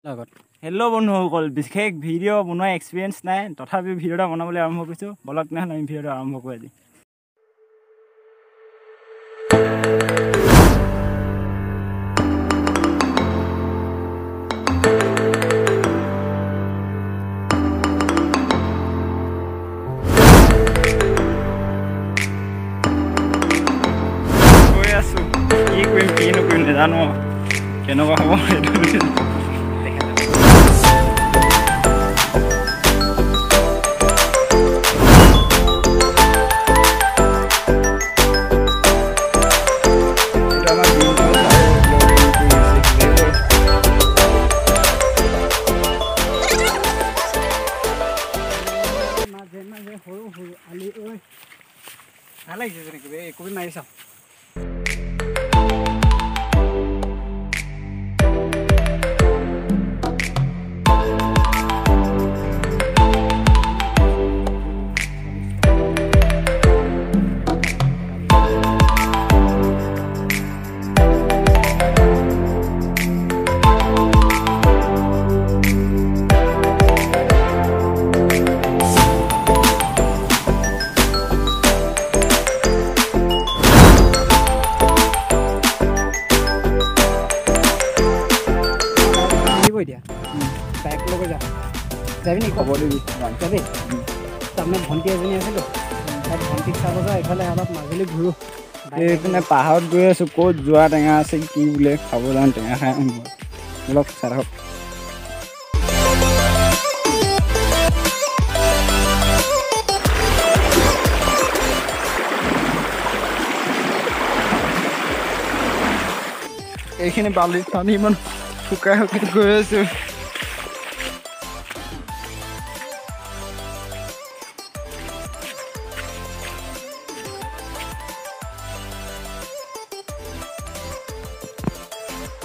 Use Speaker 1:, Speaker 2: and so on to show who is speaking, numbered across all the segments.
Speaker 1: লগত হেল্ল' বন্ধুসকল বিশেষ ভিডিঅ' বনোৱা এক্সপিৰিয়েঞ্চ নাই তথাপি ভিডিঅ'টা বনাবলৈ আৰম্ভ কৰিছোঁ বলক নহ'লে আমি ভিডিঅ'টা আৰম্ভ কৰি দিম কৈ আছোঁ কি কৰিম কি নকৰিম নাজানো কেনেকুৱা হ'ব সেইটো ভাল লাগিছে যেনেকৈ একবি মাৰি চাওঁ বাইক লৈ যা যাবি নেকি খবৰ দিবি যাবি তাৰমানে ভণ্টি এজনী আছিলোঁ তাত ভণ্টিক চাব যাওঁ এইফালে অলপ মাজুলী ঘূৰোঁ এইপিনে পাহাৰত গৈ আছোঁ ক'ত যোৱা টেঙা আছে কি বোলে খাব যাওঁ টেঙা খাই অলপ চাই থাকক এইখিনি বালিত পানী ইমান শুকাই শুকাই গৈ আছোঁ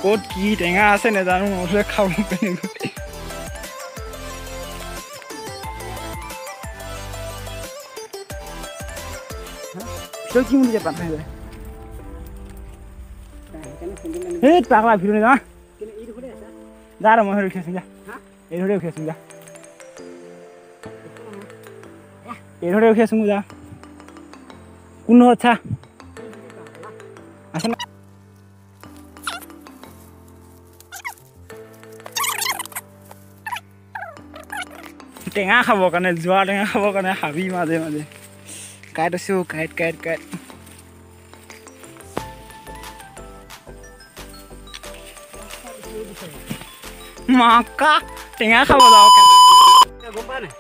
Speaker 1: ক'ত কি টেঙা আছে নাজানো নহ'লে খাব কেনেকৈ তই কি বুলি পাত নাই এই পাগলা ভিডিঅ' যা যা ৰ মই ৰখি আছোঁ যা এই ধৰে ৰখি আছোঁ যা এই ধৰে ৰখি আছোঁ যা কোন আচ্ছা আছে না টেঙা খাবৰ কাৰণে যোৱা টেঙা খাবৰ কাৰণে হাবি মাজে মাজে কাইট আছোঁ কাইট কাইট কাইট মাকা টেঙা খাব যাওঁ গম পা নাই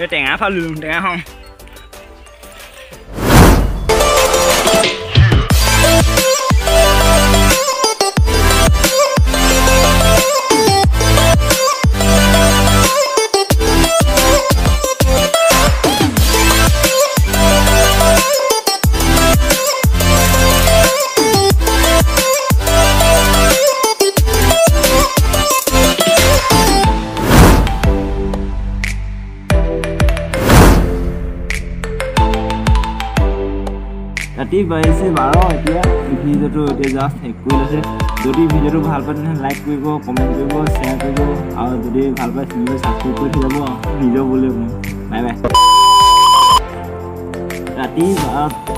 Speaker 1: এই টেঙা ফালোঁ টেঙা খাওঁ ৰাতি বাজিছে 12 এতিয়া ভিডিঅ'টো এতিয়া জাষ্ট শেষ কৰি লৈছে যদি ভিডিঅ'টো ভাল পায় তেনে লাইক কৰিব কমেণ্ট কৰিব শ্বেয়াৰ কৰিব আৰু যদি ভাল পায় চেনেলটো ছাবস্ক্ৰাইব কৰি থৈ যাব নিজৰ বুলি বাই বাই ৰাতি 12